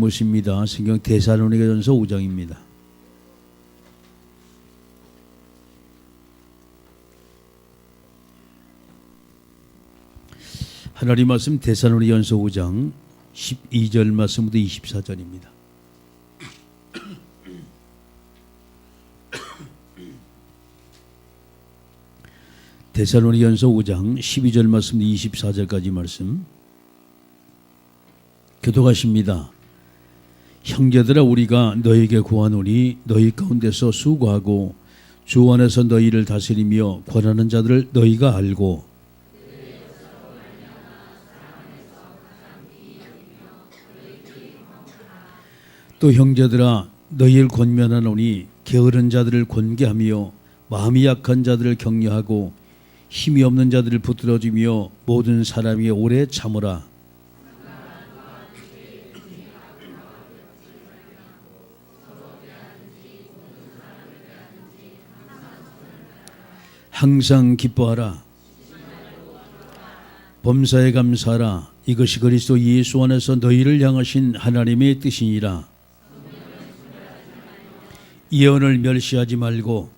모십니다. 성경 데살로니가전서 5장입니다. 하나님 말씀 데살로니가전서 5장 12절 말씀부터 24절입니다. 데살로니가전서 5장 12절 말씀부터 24절까지 말씀 교독하십니다. 형제들아, 우리가 너희에게 구하노니 너희 가운데서 수고하고 주 안에서 너희를 다스리며 권하는 자들을 너희가 알고 또 형제들아, 너희를 권면하노니 게으른 자들을 권계하며 마음이 약한 자들을 격려하고 힘이 없는 자들을 붙들어주며 모든 사람이 오래 참으라. 항상 기뻐하라. 범사에 감사하라. 이것이 그리스도 예수 안에서 너희를 향하신 하나님의 뜻이니라. 예언을 멸시하지 말고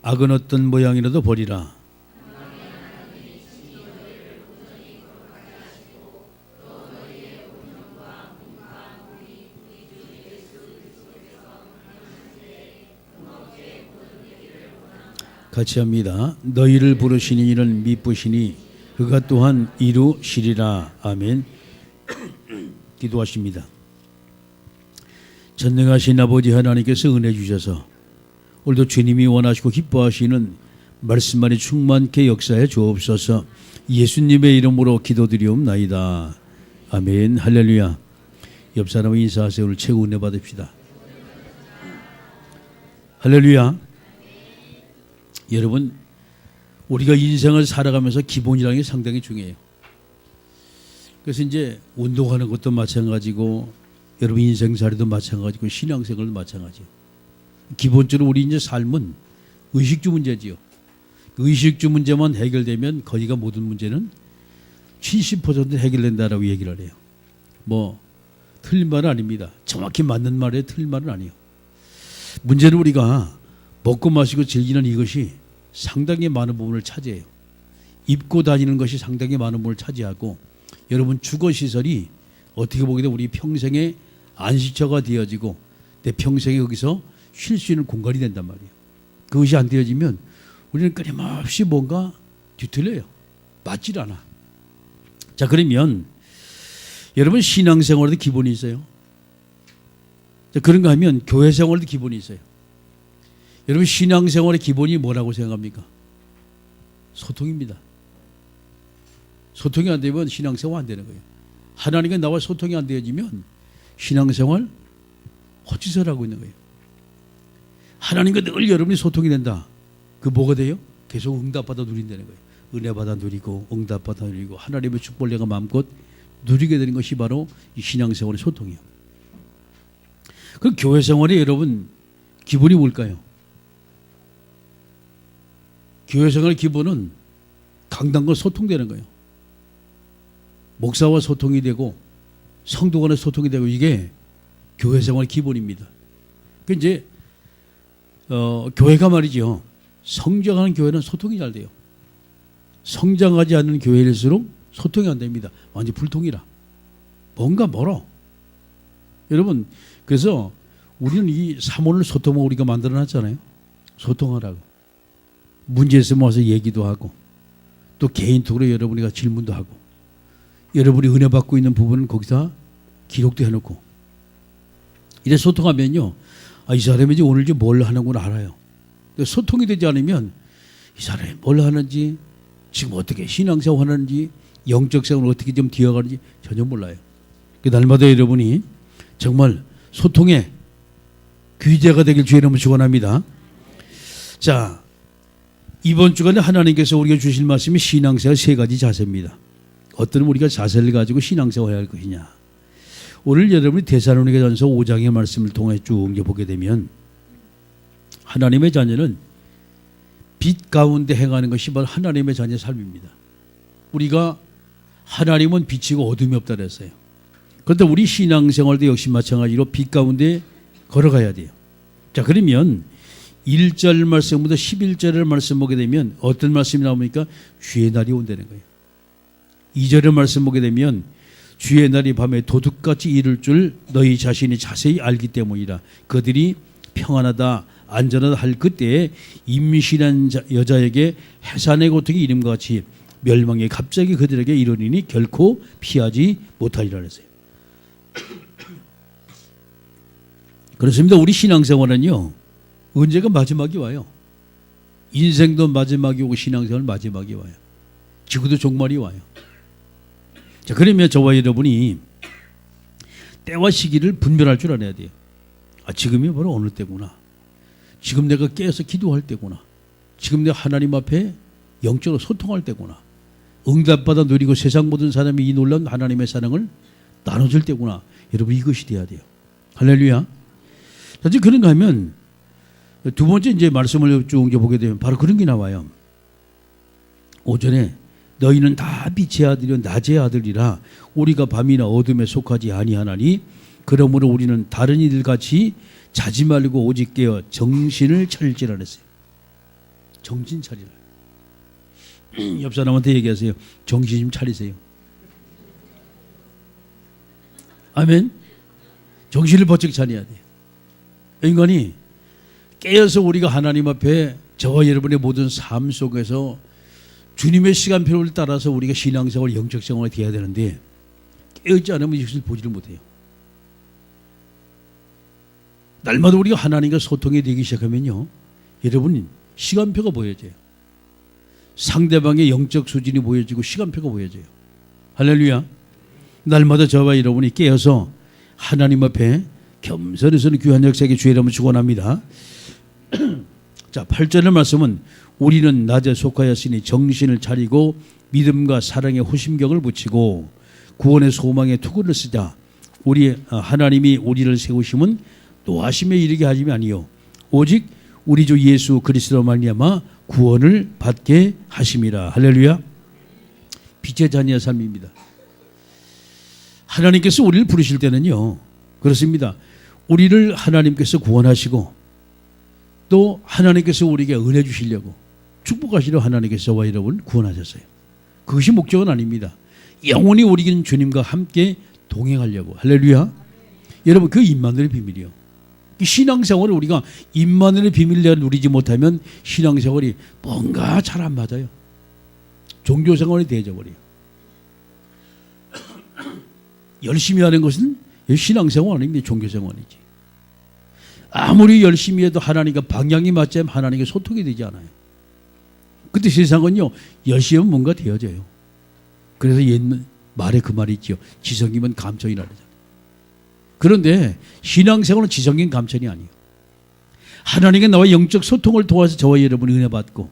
악은 어떤 모양이라도 버리라. 같이 합니다. 너희를 부르신 이는 미쁘시니 그가 또한 이루시리라. 아멘. 기도하십니다. 전능하신 아버지 하나님께서 은혜 주셔서 오늘도 주님이 원하시고 기뻐하시는 말씀만이 충만케 역사해 주옵소서. 예수님의 이름으로 기도드리옵나이다. 아멘. 할렐루야. 옆 사람을 인사하세요. 오늘 최고 은혜 받읍시다. 할렐루야. 여러분, 우리가 인생을 살아가면서 기본이라는 게 상당히 중요해요. 그래서 이제 운동하는 것도 마찬가지고 여러분 인생살이도 마찬가지고 신앙생활도 마찬가지예요. 기본적으로 우리 이제 삶은 의식주 문제지요. 의식주 문제만 해결되면 거기가 모든 문제는 70% 해결된다라고 얘기를 해요. 뭐 틀린 말은 아닙니다. 정확히 맞는 말에 틀린 말은 아니에요. 문제는 우리가 먹고 마시고 즐기는 이것이 상당히 많은 부분을 차지해요. 입고 다니는 것이 상당히 많은 부분을 차지하고 여러분 주거시설이 어떻게 보게 되면 우리 평생의 안식처가 되어지고 내 평생에 거기서 쉴 수 있는 공간이 된단 말이에요. 그것이 안 되어지면 우리는 끊임없이 뭔가 뒤틀려요. 맞질 않아. 자, 그러면 여러분 신앙생활에도 기본이 있어요. 자, 그런가 하면 교회생활에도 기본이 있어요. 여러분 신앙생활의 기본이 뭐라고 생각합니까? 소통입니다. 소통이 안 되면 신앙생활 안 되는 거예요. 하나님과 나와 소통이 안 되어지면 신앙생활 헛짓을 하고 있는 거예요. 하나님과 늘 여러분이 소통이 된다. 그 뭐가 돼요? 계속 응답받아 누린다는 거예요. 은혜받아 누리고 응답받아 누리고 하나님의 축복을 내가 마음껏 누리게 되는 것이 바로 이 신앙생활의 소통이에요. 그럼 교회생활이 여러분 기본이 뭘까요? 교회생활의 기본은 강단과 소통되는 거예요. 목사와 소통이 되고 성도 간의 소통이 되고 이게 교회생활의 기본입니다. 그 이제 교회가 말이죠. 성장하는 교회는 소통이 잘 돼요. 성장하지 않는 교회일수록 소통이 안 됩니다. 완전 불통이라. 뭔가 멀어. 여러분, 그래서 우리는 이 사모를 소통을 우리가 만들어놨잖아요. 소통하라고. 문제 있으면 와서 얘기도 하고 또 개인톡으로 여러분이가 질문도 하고 여러분이 은혜 받고 있는 부분은 거기다 기록도 해놓고 이래 소통하면요. 아, 이 사람이 오늘 뭘 하는구나 알아요. 소통이 되지 않으면 이 사람이 뭘 하는지 지금 어떻게 신앙생활 하는지 영적 생활을 어떻게 좀 되어가는지 전혀 몰라요. 날마다 여러분이 정말 소통의 귀재가 되길 주의 이름으로 축원합니다. 자, 이번 주간에 하나님께서 우리가 주실 말씀이 신앙생활 세 가지 자세입니다. 어떤 우리가 자세를 가지고 신앙생활을 할 것이냐. 오늘 여러분이 데살로니가전서 5장의 말씀을 통해 쭉 보게 되면 하나님의 자녀는 빛 가운데 행하는 것이 바로 하나님의 자녀의 삶입니다. 우리가 하나님은 빛이고 어둠이 없다 그랬어요. 그런데 우리 신앙생활도 역시 마찬가지로 빛 가운데 걸어가야 돼요. 자, 그러면 1절 말씀부터 11절을 말씀 보게 되면 어떤 말씀이 나옵니까? 주의 날이 온다는 거예요. 2절의 말씀 보게 되면 주의 날이 밤에 도둑같이 이를 줄 너희 자신이 자세히 알기 때문이라. 그들이 평안하다 안전하다 할 그때에 임신한 여자에게 해산의 고통이 이름과 같이 멸망이 갑자기 그들에게 이르리니 결코 피하지 못하리라 그랬어요. 그렇습니다. 우리 신앙생활은요, 언제가 마지막이 와요. 인생도 마지막이 오고 신앙생활 마지막이 와요. 지구도 종말이 와요. 자, 그러면 저와 여러분이 때와 시기를 분별할 줄 알아야 돼요. 아, 지금이 바로 어느 때구나. 지금 내가 깨어서 기도할 때구나. 지금 내가 하나님 앞에 영적으로 소통할 때구나. 응답받아 누리고 세상 모든 사람이 이 놀라운 하나님의 사랑을 나눠줄 때구나. 여러분, 이것이 돼야 돼요. 할렐루야. 자, 이제 그런가 하면 두 번째 이제 말씀을 쭉 보게 되면 바로 그런 게 나와요. 오전에 너희는 다 빛의 아들이요 낮의 아들이라 우리가 밤이나 어둠에 속하지 아니하나니 그러므로 우리는 다른 이들 같이 자지 말고 오직 깨어 정신을 차릴지라 그랬어요. 정신 차리라. 옆 사람한테 얘기하세요. 정신 좀 차리세요. 아멘. 정신을 번쩍 차려야 돼요. 인간이 깨어서 우리가 하나님 앞에 저와 여러분의 모든 삶 속에서 주님의 시간표를 따라서 우리가 신앙생활, 영적생활이 돼야 되는데 깨어있지 않으면 이것을 보지를 못해요. 날마다 우리가 하나님과 소통이 되기 시작하면요, 여러분 시간표가 보여져요. 상대방의 영적 수준이 보여지고 시간표가 보여져요. 할렐루야. 날마다 저와 여러분이 깨어서 하나님 앞에 겸손히 서는 귀한 역사에게 주의 이름을 축원합니다. 자, 8절의 말씀은 우리는 낮에 속하였으니 정신을 차리고 믿음과 사랑의 호심경을 붙이고 구원의 소망의 투구를 쓰자. 우리 하나님이 우리를 세우심은 노하심에 이르게 하심이 아니요 오직 우리 주 예수 그리스도로 말미암아 구원을 받게 하심이라. 할렐루야. 빛의 자녀의 삶입니다. 하나님께서 우리를 부르실 때는요, 그렇습니다. 우리를 하나님께서 구원하시고 또 하나님께서 우리에게 은혜 주시려고 축복하시려 하나님께서 저와 여러분 구원하셨어요. 그것이 목적은 아닙니다. 영원히 우리는 주님과 함께 동행하려고. 할렐루야. 여러분, 그 임마누엘의 비밀이요. 신앙생활을 우리가 임마누엘의 비밀을 누리지 못하면 신앙생활이 뭔가 잘 안 맞아요. 종교생활이 되어버려요. 열심히 하는 것은 신앙생활 아닙니다. 종교생활이지. 아무리 열심히 해도 하나님과 방향이 맞지 않으면 하나님과 소통이 되지 않아요. 그때 세상은요, 열심히 하면 뭔가 되어져요. 그래서 옛 말에 그 말이 있죠. 지성이면 감천이라 그러잖아요. 그런데 신앙생활은 지성인 감천이 아니에요. 하나님과 나와 영적 소통을 도와서 저와 여러분이 은혜 받고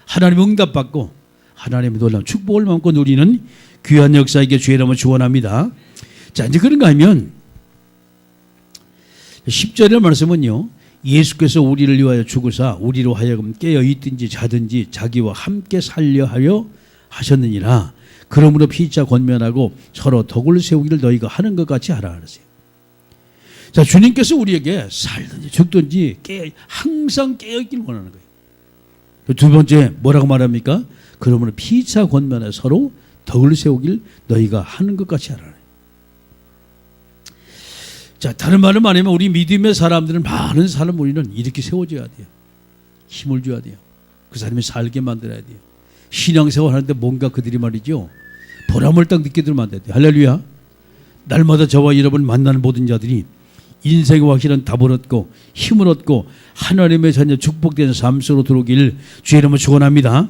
하나님 응답 받고 하나님의 놀라운 축복을 받고 누리는 귀한 역사에게 주의 이름을 축원합니다. 자, 이제 그런가 하면 10절의 말씀은요, 예수께서 우리를 위하여 죽으사 우리로 하여금 깨어 있든지 자든지 자기와 함께 살려 하려 하셨느니라. 그러므로 피차 권면하고 서로 덕을 세우기를 너희가 하는 것 같이 하라 그러세요. 자, 주님께서 우리에게 살든지 죽든지 항상 깨어있기를 원하는 거예요. 두 번째 뭐라고 말합니까? 그러므로 피차 권면하여 서로 덕을 세우길 너희가 하는 것 같이 하라. 자, 다른 말은 말하면 우리 믿음의 사람들은 많은 사람 우리는 이렇게 세워줘야 돼요. 힘을 줘야 돼요. 그 사람이 살게 만들어야 돼요. 신앙생활 하는데 뭔가 그들이 말이죠, 보람을 딱 느끼도록 만들어야 돼요. 할렐루야. 날마다 저와 여러분 만나는 모든 자들이 인생의 확실한 답을 얻고 힘을 얻고 하나님의 자녀 축복된 삶 속으로 들어오길 주의 이름으로 축원합니다.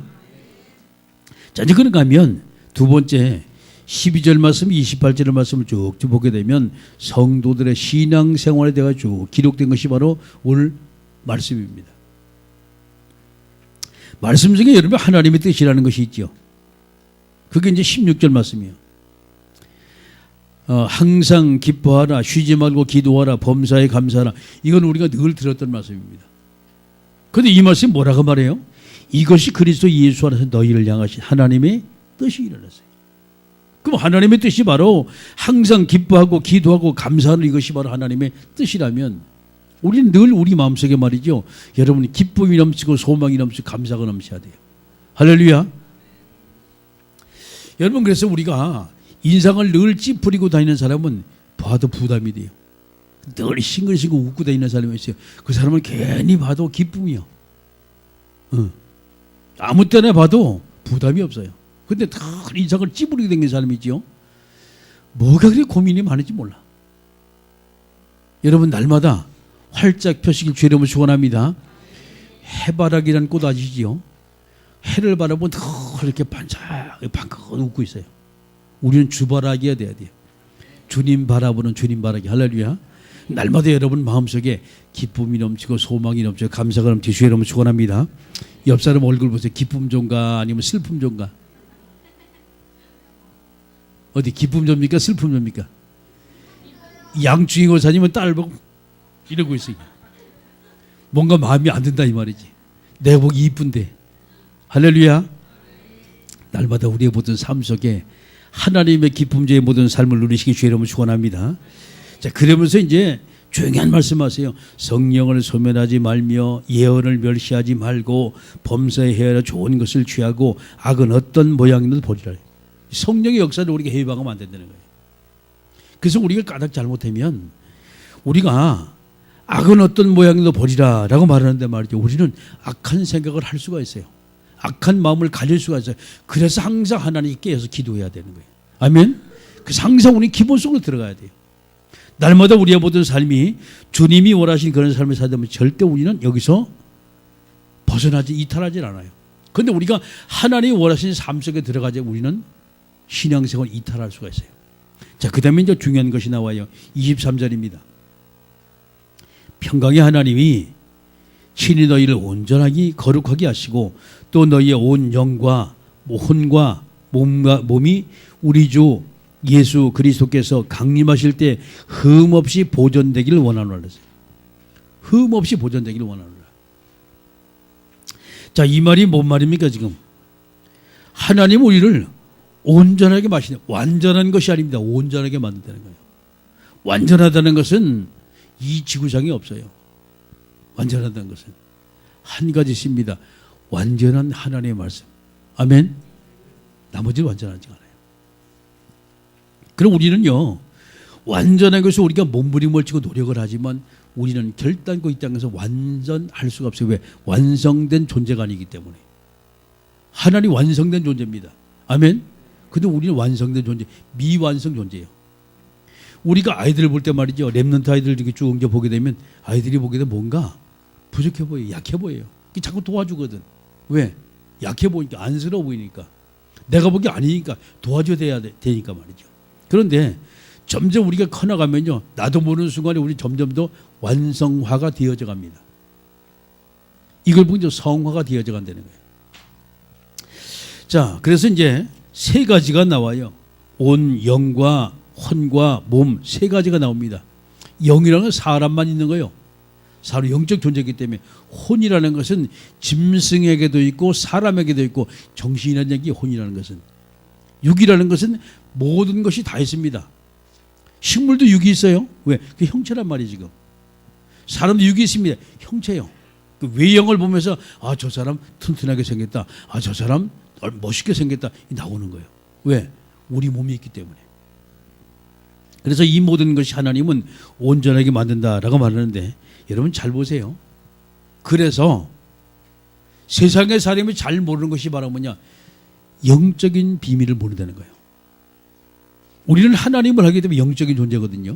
자, 이제 그런가 하면 두 번째 12절 말씀, 28절 말씀을 쭉 보게 되면 성도들의 신앙생활에 대해 쭉 기록된 것이 바로 오늘 말씀입니다. 말씀 중에 여러분 하나님의 뜻이라는 것이 있죠. 그게 이제 16절 말씀이에요. 항상 기뻐하라, 쉬지 말고 기도하라, 범사에 감사하라. 이건 우리가 늘 들었던 말씀입니다. 그런데 이 말씀이 뭐라고 말해요? 이것이 그리스도 예수 안에서 너희를 향하신 하나님의 뜻이 일어났어요. 그럼 하나님의 뜻이 바로 항상 기뻐하고 기도하고 감사하는 이것이 바로 하나님의 뜻이라면 우리는 늘 우리 마음속에 말이죠. 여러분이 기쁨이 넘치고 소망이 넘치고 감사가 넘쳐야 돼요. 할렐루야. 여러분 그래서 우리가 인상을 늘 찌푸리고 다니는 사람은 봐도 부담이 돼요. 늘 싱글싱글 웃고 다니는 사람이 있어요. 그 사람은 괜히 봐도 기쁨이요. 아무 때나 봐도 부담이 없어요. 근데 다 인상을 찌푸리게 된 사람이 있죠. 뭐가 그렇게 고민이 많은지 몰라. 여러분 날마다 활짝 펴시길 주의 이름으로 축원합니다. 해바라기라는 꽃 아시지요? 해를 바라보면 이렇게 반짝 웃고 있어요. 우리는 주바라기가 돼야 돼요. 주님 바라보는 주님 바라기. 할렐루야. 날마다 여러분 마음속에 기쁨이 넘치고 소망이 넘치고 감사가 넘치고 주의 이름으로 축원합니다. 옆 사람 얼굴 보세요. 기쁨 존가 아니면 슬픔 존가? 어디 기쁨 존입니까? 슬픔 존입니까? 양주인공 사님은 딸 보고 이러고 있어요. 뭔가 마음이 안 든다 이 말이지. 내 보기 이쁜데. 할렐루야. 날마다 우리의 모든 삶 속에 하나님의 기쁨제의 모든 삶을 누리시기 주의 이름으로 축원합니다. 자, 그러면서 이제 조용히 한 말씀하세요. 성령을 소멸하지 말며 예언을 멸시하지 말고 범사에 헤아려 좋은 것을 취하고 악은 어떤 모양이든 보리라. 성령의 역사를 우리가 해방하면 안 된다는 거예요. 그래서 우리가 까닭 잘못하면 우리가 악은 어떤 모양이든 보리라 라고 말하는데 말이죠. 우리는 악한 생각을 할 수가 있어요. 악한 마음을 가질 수가 있어요. 그래서 항상 하나님께 깨어서 기도해야 되는 거예요. 아멘. 그래서 항상 우리 기본 속으로 들어가야 돼요. 날마다 우리의 모든 삶이 주님이 원하신 그런 삶을 살다면 절대 우리는 여기서 벗어나지 이탈하지 않아요. 그런데 우리가 하나님이 원하신 삶 속에 들어가자 우리는 신앙생활을 이탈할 수가 있어요. 자, 그 다음에 이제 중요한 것이 나와요. 23절입니다. 평강의 하나님이 친히 너희를 온전하게 거룩하게 하시고 또 너희의 온 영과 혼과 몸이 우리 주 예수 그리스도께서 강림하실 때 흠없이 보존되기를 원하노라. 흠없이 보존되기를 원하노라. 자, 이 말이 뭔 말입니까 지금? 하나님 우리를 온전하게 마시는, 완전한 것이 아닙니다. 온전하게 만든다는 거예요. 완전하다는 것은 이 지구상에 없어요. 완전하다는 것은 한 가지 있습니다. 완전한 하나님의 말씀. 아멘. 나머지는 완전하지 않아요. 그럼 우리는요, 완전한 것을 우리가 몸부림을 치고 노력을 하지만 우리는 결단코 이 땅에서 완전할 수가 없어요. 왜? 완성된 존재가 아니기 때문에. 하나님 완성된 존재입니다. 아멘. 근데 우리는 완성된 존재, 미완성 존재예요. 우리가 아이들을 볼 때 말이죠. 랩런트 아이들 이렇게 쭉 옮겨 보게 되면 아이들이 보게 되면 뭔가 부족해 보여요. 약해 보여요. 자꾸 도와주거든. 왜? 약해 보이니까, 안쓰러워 보이니까. 내가 보기 아니니까 도와줘야 되니까 말이죠. 그런데 점점 우리가 커나가면요, 나도 모르는 순간에 우리 점점 더 완성화가 되어져 갑니다. 이걸 보면 성화가 되어져 간다는 거예요. 자, 그래서 이제 세 가지가 나와요. 온 영과 혼과 몸 세 가지가 나옵니다. 영이라는 건 사람만 있는 거예요. 사람 영적 존재이기 때문에. 혼이라는 것은 짐승에게도 있고 사람에게도 있고 정신이라는 얘기. 혼이라는 것은 육이라는 것은 모든 것이 다 있습니다. 식물도 육이 있어요. 왜? 그 형체란 말이에요. 지금 사람도 육이 있습니다. 형체요. 그 외형을 보면서 아, 저 사람 튼튼하게 생겼다. 아, 저 사람 멋있게 생겼다. 나오는 거예요. 왜? 우리 몸이 있기 때문에. 그래서 이 모든 것이 하나님은 온전하게 만든다라고 말하는데 여러분 잘 보세요. 그래서 세상의 사람이 잘 모르는 것이 바로 뭐냐? 영적인 비밀을 모른다는 거예요. 우리는 하나님을 하게 되면 영적인 존재거든요.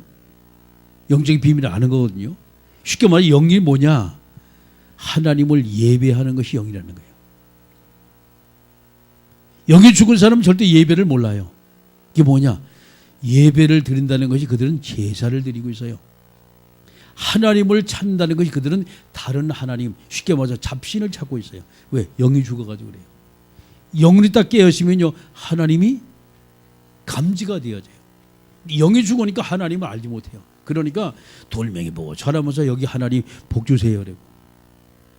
영적인 비밀을 아는 거거든요. 쉽게 말해 영이 뭐냐? 하나님을 예배하는 것이 영이라는 거예요. 영이 죽은 사람은 절대 예배를 몰라요. 이게 뭐냐? 예배를 드린다는 것이 그들은 제사를 드리고 있어요. 하나님을 찾는다는 것이 그들은 다른 하나님, 쉽게 말해서 잡신을 찾고 있어요. 왜? 영이 죽어가지고 그래요. 영이 딱 깨어있으면요, 하나님이 감지가 되어져요. 영이 죽으니까 하나님을 알지 못해요. 그러니까 돌멩이 보고 절하면서 여기 하나님 복 주세요 그래고,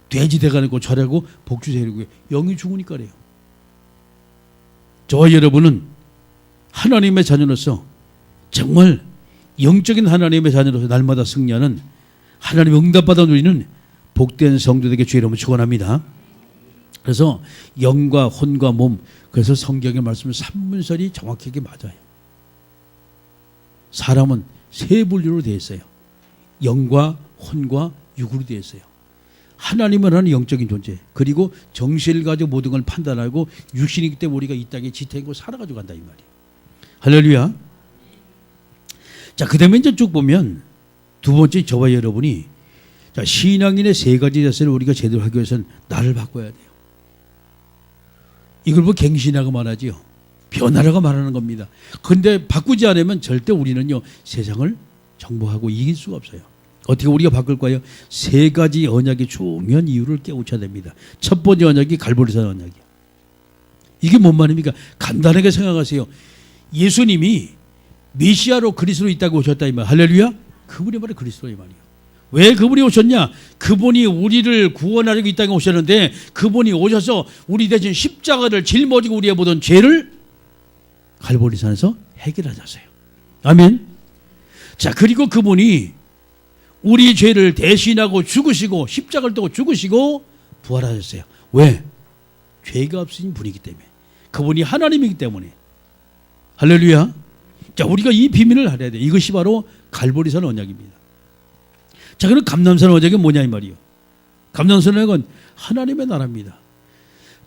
돼지 대가리고 절하고 복 주세요 그래고, 영이 죽으니까 그래요. 저와 여러분은 하나님의 자녀로서 정말 영적인 하나님의 자녀로서 날마다 승리하는 하나님 응답받아 누리는 복된 성도들에게 주의 이름으로 축원합니다. 그래서 영과 혼과 몸, 그래서 성경의 말씀은 3문설이 정확하게 맞아요. 사람은 세 분류로 되어 있어요. 영과 혼과 육으로 되어 있어요. 하나님은 하는 영적인 존재, 그리고 정신을 가지고 모든 걸 판단하고 육신이기 때문에 우리가 이 땅에 지탱고 살아가지고 간다 이 말이에요. 할렐루야. 자, 그 다음에 이제 쭉 보면 두 번째, 저와 여러분이 자, 신앙인의 세 가지 자세를 우리가 제대로 하기 위해서는 나를 바꿔야 돼요. 이걸 뭐 갱신하고 말하지요. 변화라고 말하는 겁니다. 그런데 바꾸지 않으면 절대 우리는요 세상을 정복하고 이길 수가 없어요. 어떻게 우리가 바꿀 거예요? 세 가지 언약의 중요한 이유를 깨우쳐야 됩니다. 첫 번째 언약이 갈보리산 언약이에요. 이게 뭔 말입니까? 간단하게 생각하세요. 예수님이 메시아로 그리스도로 있다고 오셨다 이 말. 할렐루야. 그분이 바로 그리스도 이 말이에요. 왜 그분이 오셨냐? 그분이 우리를 구원하려고 이 땅에 오셨는데 그분이 오셔서 우리 대신 십자가를 짊어지고 우리의 모든 죄를 갈보리산에서 해결하셨어요. 아멘. 자, 그리고 그분이 우리 죄를 대신하고 죽으시고 십자가를 두고 죽으시고 부활하셨어요. 왜? 죄가 없으신 분이기 때문에. 그분이 하나님이기 때문에. 할렐루야. 자, 우리가 이 비밀을 알아야 돼요. 이것이 바로 갈보리산 언약입니다. 자, 그럼 감람산 언약이 뭐냐 이 말이요. 감람산 언약은 하나님의 나라입니다.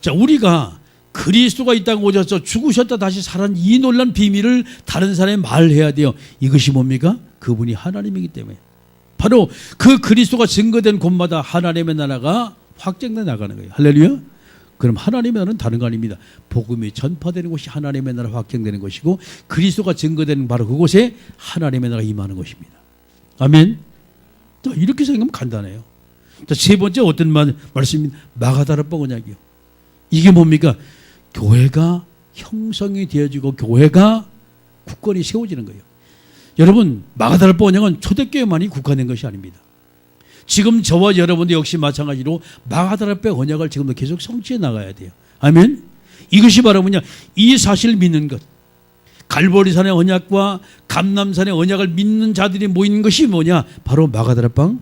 자, 우리가 그리스도가 이 땅에 오셔서 죽으셨다 다시 살아난 이 놀란 비밀을 다른 사람에 말해야 돼요. 이것이 뭡니까? 그분이 하나님이기 때문에. 바로 그 그리스도가 증거된 곳마다 하나님의 나라가 확장돼 나가는 거예요. 할렐루야. 그럼 하나님의 나라는 다른 거 아닙니다. 복음이 전파되는 곳이 하나님의 나라 확장되는 것이고 그리스도가 증거되는 바로 그곳에 하나님의 나라가 임하는 것입니다. 아멘. 자, 이렇게 생각하면 간단해요. 자, 세 번째 어떤 말씀입니다. 마가다락방 언약이요. 이게 뭡니까? 교회가 형성이 되어지고 교회가 국권이 세워지는 거예요. 여러분, 마가다락방 언약은 초대교회만이 국한된 것이 아닙니다. 지금 저와 여러분도 역시 마찬가지로 마가다락방 언약을 지금도 계속 성취해 나가야 돼요. 아멘. 이것이 바로 뭐냐? 이 사실을 믿는 것. 갈보리산의 언약과 감람산의 언약을 믿는 자들이 모이는 것이 뭐냐? 바로 마가다락방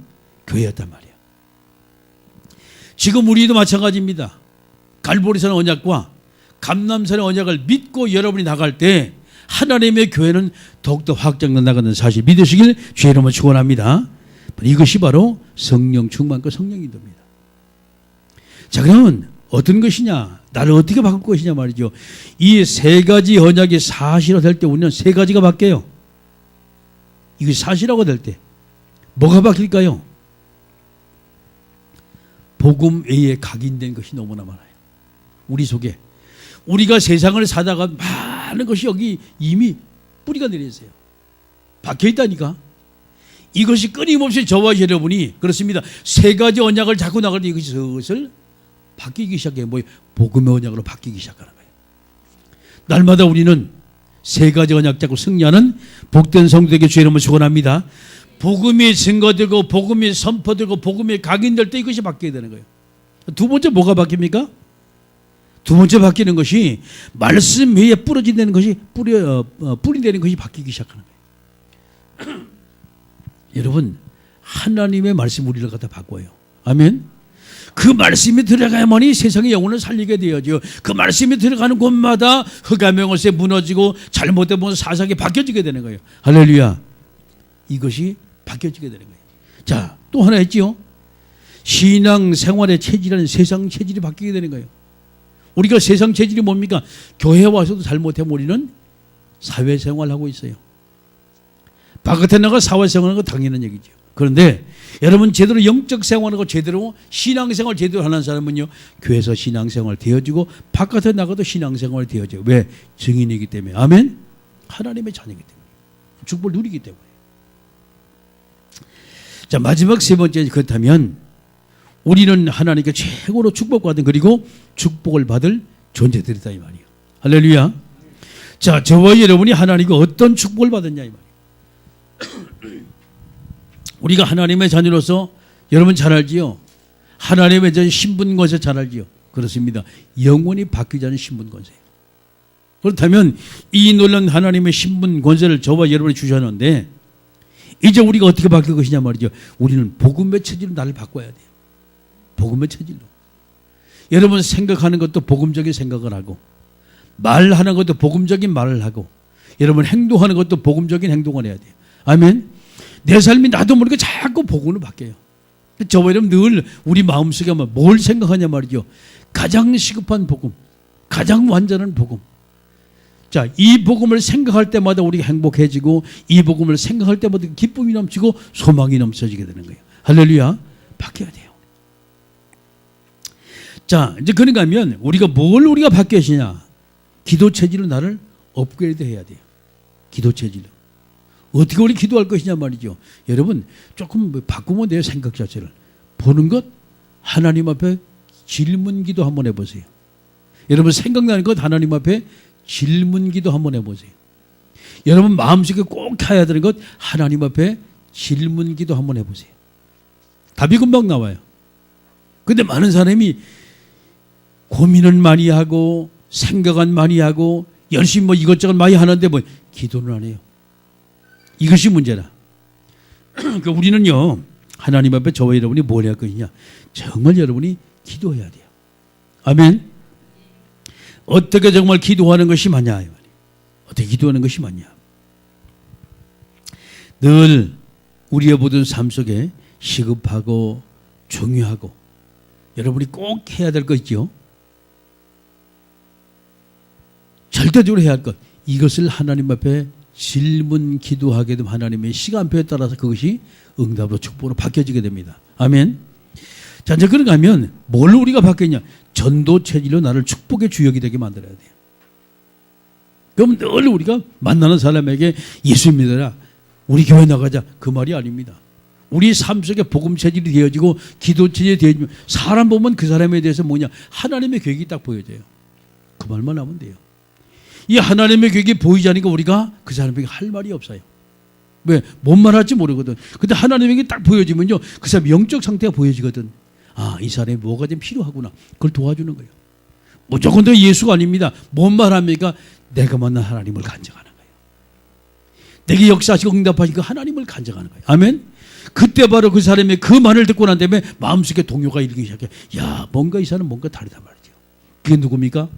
교회였단 말이에요. 지금 우리도 마찬가지입니다. 갈보리산의 언약과 감람산의 언약을 믿고 여러분이 나갈 때 하나님의 교회는 더욱더 확장해 나가는 사실 믿으시길 주의 이름으로 축원합니다. 이것이 바로 성령 충만과 성령 인도입니다. 자, 그러면 어떤 것이냐? 나를 어떻게 바꿀 것이냐 말이죠. 이 세 가지 언약이 사실화될 때 우리는 세 가지가 바뀌어요. 이것이 사실화가 될 때 뭐가 바뀔까요? 복음 외에 각인된 것이 너무나 많아요. 우리 속에. 우리가 세상을 사다가 많은 것이 여기 이미 뿌리가 내려있어요. 박혀있다니까. 이것이 끊임없이 저와 여러분이 그렇습니다. 세 가지 언약을 자꾸 나갈 때 이것이 슬슬 바뀌기 시작해요. 뭐 복음의 언약으로 바뀌기 시작하는 거예요. 날마다 우리는 세 가지 언약 잡고 승리하는 복된 성도에게 주의 이름을 축원합니다. 복음이 증거되고 복음이 선포되고 복음이 각인될 때 이것이 바뀌어야 되는 거예요. 두 번째 뭐가 바뀝니까? 두 번째 바뀌는 것이 말씀 위에 뿌려진다는 것이 뿌리되는 것이 바뀌기 시작하는 거예요. 여러분, 하나님의 말씀 우리를 갖다 바꿔요. 아멘. 그 말씀이 들어가야만이 세상의 영혼을 살리게 되어죠. 그 말씀이 들어가는 곳마다 흑암의 무너지고 잘못된 사상이 바뀌어지게 되는 거예요. 할렐루야. 이것이 바뀌어지게 되는 거예요. 자, 또 하나 있지요. 신앙생활의 체질은 세상 체질이 바뀌게 되는 거예요. 우리가 세상 체질이 뭡니까? 교회 와서도 잘못하면 우리는 사회생활하고 있어요. 바깥에 나가 사회생활하는 건 당연한 얘기죠. 그런데 여러분 제대로 영적 생활하고 제대로 신앙생활 제대로 하는 사람은요 교회에서 신앙생활 되어지고 바깥에 나가도 신앙생활 되어져요. 왜? 증인이기 때문에. 아멘. 하나님의 자녀이기 때문에. 축복을 누리기 때문에. 자, 마지막 세 번째, 그렇다면 우리는 하나님께 최고로 축복받은 그리고 축복을 받을 존재들이다 이 말이에요. 할렐루야. 자, 저와 여러분이 하나님과 어떤 축복을 받았냐 이 말이에요. 우리가 하나님의 자녀로서 여러분 잘 알지요? 하나님의 신분권세 잘 알지요? 그렇습니다. 영원히 바뀌지 않은 신분권세예요. 그렇다면 이 놀라운 하나님의 신분 권세를 저와 여러분이 주셨는데 이제 우리가 어떻게 바뀔 것이냐 말이죠. 우리는 복음의 체질로 나를 바꿔야 돼요. 복음의 체질로. 여러분 생각하는 것도 복음적인 생각을 하고 말하는 것도 복음적인 말을 하고 여러분 행동하는 것도 복음적인 행동을 해야 돼요. 아멘. 내 삶이 나도 모르게 자꾸 복음으로 바뀌어요. 저와 여러분 늘 우리 마음속에 뭘 생각하냐 말이죠. 가장 시급한 복음, 가장 완전한 복음. 자, 이 복음을 생각할 때마다 우리가 행복해지고 이 복음을 생각할 때마다 기쁨이 넘치고 소망이 넘쳐지게 되는 거예요. 할렐루야. 바뀌어야 돼요. 자, 이제 그런가 하면 우리가 바뀌어야 하냐? 기도 체질로 나를 업그레이드 해야 돼요. 기도 체질로. 어떻게 우리 기도할 것이냐 말이죠. 여러분 조금 바꾸면 돼요. 생각 자체를. 보는 것 하나님 앞에 질문 기도 한번 해보세요. 여러분 생각나는 것 하나님 앞에 질문 기도 한번 해보세요. 여러분 마음속에 꼭 해야 되는 것 하나님 앞에 질문 기도 한번 해보세요. 답이 금방 나와요. 근데 많은 사람이 고민은 많이 하고 생각은 많이 하고 열심히 이것저것 많이 하는데 기도는 안 해요. 이것이 문제다. 그러니까 우리는요 하나님 앞에 저와 여러분이 뭘 해야 할 것이냐. 정말 여러분이 기도해야 돼요. 아멘. 어떻게 정말 기도하는 것이 맞냐. 어떻게 기도하는 것이 맞냐. 늘 우리의 모든 삶 속에 시급하고 중요하고 여러분이 꼭 해야 될 거 있죠. 절대적으로 해야 할 것. 이것을 하나님 앞에 질문 기도하게 되면 하나님의 시간표에 따라서 그것이 응답으로 축복으로 바뀌어지게 됩니다. 아멘. 자, 이제 그런가 하면 뭘 우리가 바뀌냐? 전도 체질로 나를 축복의 주역이 되게 만들어야 돼요. 그럼 늘 우리가 만나는 사람에게 예수 믿어라, 우리 교회 나가자, 그 말이 아닙니다. 우리 삶 속에 복음 체질이 되어지고 기도 체질이 되어지면 사람 보면 그 사람에 대해서 뭐냐? 하나님의 계획이 딱 보여져요. 그 말만 하면 돼요. 이 하나님의 계획이 보이지 않으니까 우리가 그 사람에게 할 말이 없어요. 왜? 뭔 말할지 모르거든. 근데 하나님에게 딱 보여지면요 그 사람 영적 상태가 보여지거든. 아, 이 사람이 뭐가 좀 필요하구나. 그걸 도와주는 거예요. 무조건 다 예수가 아닙니다. 뭔 말합니까? 내가 만난 하나님을 간증하는 거예요. 내게 역사하시고 응답하시고 하나님을 간증하는 거예요. 아멘. 그때 바로 그 사람의 그 말을 듣고 난 다음에 마음속에 동요가 일기 시작해. 야, 뭔가 이 사람 뭔가 다르다 말이죠. 그게 누굽니까?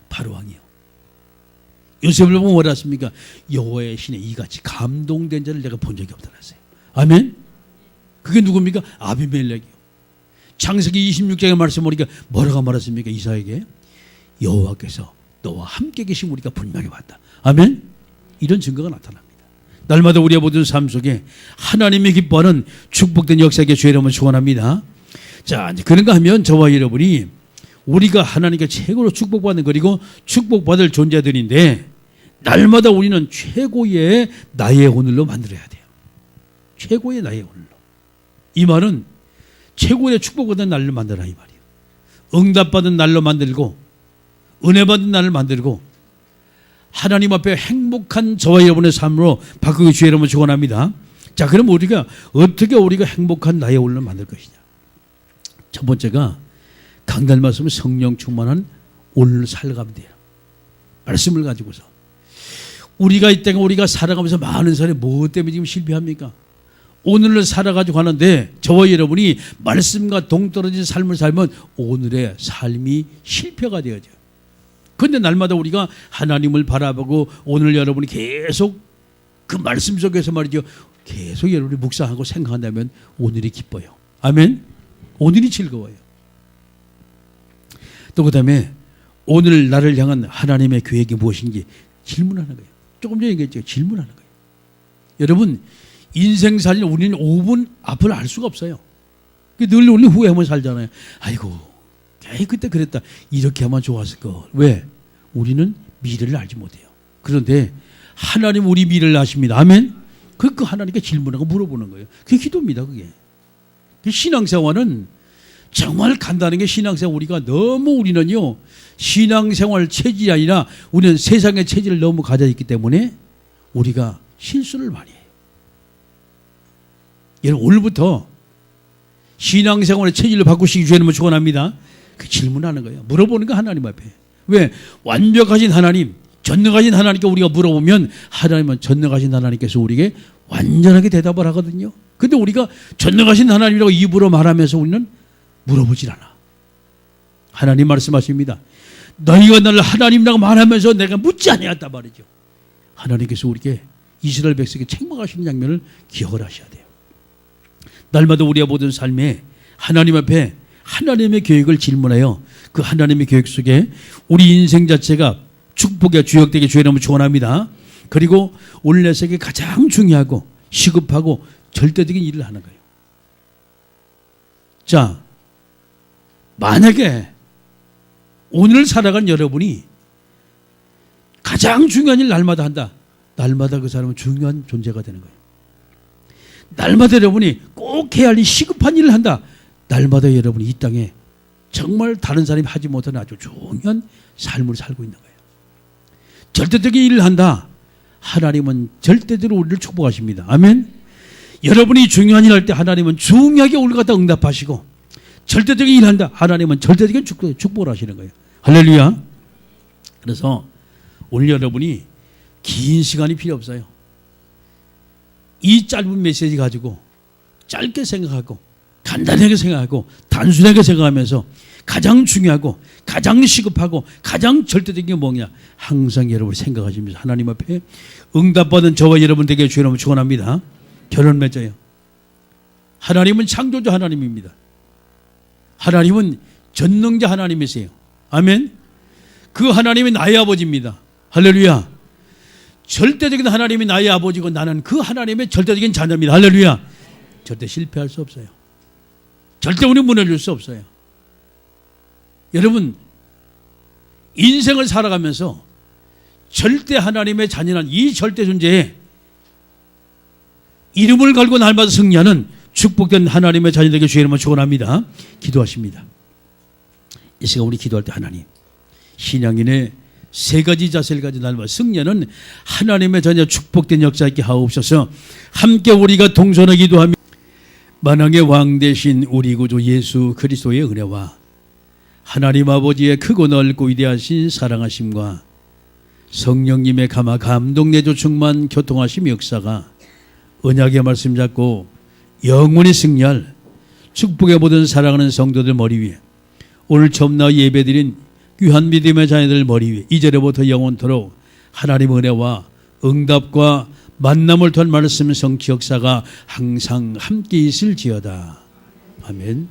바로 왕이요. 요셉을 보면 뭐라 했습니까? 여호와의 신에 이같이 감동된 자를 내가 본 적이 없다 했어요. 아멘. 그게 누굽니까? 아비멜렉이요. 창세기 26장의 말씀 보니까 뭐라고 말했습니까? 이사에게 여호와께서 너와 함께 계신 우리가 분명히 봤다. 아멘. 이런 증거가 나타납니다. 날마다 우리의 모든 삶 속에 하나님이 기뻐하는 축복된 역사에게 주의 이름을 축원합니다. 자, 이제 그런가 하면 저와 여러분이 우리가 하나님께 최고로 축복받는 그리고 축복받을 존재들인데 날마다 우리는 최고의 나의 오늘로 만들어야 돼요. 최고의 나의 오늘로. 이 말은 최고의 축복받은 날로 만들어라 이 말이에요. 응답받은 날로 만들고 은혜 받은 날을 만들고 하나님 앞에 행복한 저와 여러분의 삶으로 바꾸기 주의 이름을 축원합니다. 자, 그럼 우리가 어떻게 우리가 행복한 나의 오늘을 만들 것이냐. 첫 번째가 강단 말씀은 성령 충만한 오늘을 살아가면 돼요. 말씀을 가지고서 우리가 이때가 우리가 살아가면서 많은 사람이 뭐 때문에 지금 실패합니까? 오늘을 살아가지고 가는데 저와 여러분이 말씀과 동떨어진 삶을 살면 오늘의 삶이 실패가 되어져요. 그런데 날마다 우리가 하나님을 바라보고 오늘 여러분이 계속 그 말씀 속에서 말이죠. 계속 여러분이 묵상하고 생각한다면 오늘이 기뻐요. 아멘. 오늘이 즐거워요. 또 그 다음에 오늘 나를 향한 하나님의 계획이 무엇인지 질문하는 거예요. 조금 전에 얘기했죠. 질문하는 거예요. 여러분 인생 살려 우리는 5분 앞을 알 수가 없어요. 늘 우리 후회하면 살잖아요. 아이고 그때 그랬다. 이렇게 하면 좋았을 거. 왜? 우리는 미래를 알지 못해요. 그런데 하나님 우리 미래를 아십니다. 아멘. 그 하나님께 질문하고 물어보는 거예요. 그게 기도입니다. 그게. 신앙생활은 정말 간단한 게 신앙생활. 우리가 너무 우리는요 신앙생활 체질이 아니라 우리는 세상의 체질을 너무 가져 있기 때문에 우리가 실수를 많이 해요. 여러분 오늘부터 신앙생활의 체질을 바꾸시기 위해 축원합니다. 그 질문하는 거예요. 물어보는 거 하나님 앞에. 왜? 완벽하신 하나님, 전능하신 하나님께 우리가 물어보면 하나님은 전능하신 하나님께서 우리에게 완전하게 대답을 하거든요. 근데 우리가 전능하신 하나님이라고 입으로 말하면서 우리는 물어보질 않아. 하나님 말씀하십니다. 너희가 나를 하나님이라고 말하면서 내가 묻지 아니했단 말이죠. 하나님께서 우리에게 이스라엘 백성에게 책망하시는 장면을 기억을 하셔야 돼요. 날마다 우리의 모든 삶에 하나님 앞에 하나님의 계획을 질문하여 그 하나님의 계획 속에 우리 인생 자체가 축복의 주역되게 주의 이름으로 축원합니다. 그리고 오늘 내 세계에 가장 중요하고 시급하고 절대적인 일을 하는 거예요. 자, 만약에 오늘 살아간 여러분이 가장 중요한 일 날마다 한다. 날마다 그 사람은 중요한 존재가 되는 거예요. 날마다 여러분이 꼭 해야 할 일, 시급한 일을 한다. 날마다 여러분이 이 땅에 정말 다른 사람이 하지 못하는 아주 중요한 삶을 살고 있는 거예요. 절대적인 일을 한다. 하나님은 절대적으로 우리를 축복하십니다. 아멘. 여러분이 중요한 일을 할 때 하나님은 중요하게 우리를 갖다 응답하시고, 절대적인 일을 한다. 하나님은 절대적인 축복을 하시는 거예요. 할렐루야. 그래서 오늘 여러분이 긴 시간이 필요 없어요. 이 짧은 메시지 가지고 짧게 생각하고 간단하게 생각하고 단순하게 생각하면서 가장 중요하고 가장 시급하고 가장 절대적인 게 뭐냐, 항상 여러분이 생각하시면서 하나님 앞에 응답받은 저와 여러분 되게 주의 이름으로 축원합니다. 결혼 맺어요. 하나님은 창조주 하나님입니다. 하나님은 전능자 하나님이세요. 아멘. 그 하나님이 나의 아버지입니다. 할렐루야. 절대적인 하나님이 나의 아버지고 나는 그 하나님의 절대적인 자녀입니다. 할렐루야. 절대 실패할 수 없어요. 절대 우리 무너질 수 없어요. 여러분, 인생을 살아가면서 절대 하나님의 자녀는 이 절대 존재에 이름을 걸고 날마다 승리하는 축복된 하나님의 자녀들에게 주의 이름으로 축원합니다. 기도하십니다. 이 시간 우리 기도할 때 하나님, 신앙인의 세 가지 자세를 가진 날마다 승리하는 하나님의 자녀 축복된 역사 있게 하옵소서. 함께 우리가 동선을 기도하며 만왕의 왕 되신 우리 구주 예수 그리스도의 은혜와 하나님 아버지의 크고 넓고 위대하신 사랑하심과 성령님의 감화 감동 내조 충만 교통하심 역사가 언약의 말씀 잡고 영원히 승리할 축복의 모든 사랑하는 성도들 머리 위에, 오늘 처음 나와 예배드린 귀한 믿음의 자녀들 머리 위에 이제로부터 영원토록 하나님의 은혜와 응답과 만남을 통한 말씀 성취 역사가 항상 함께 있을지어다. 아멘.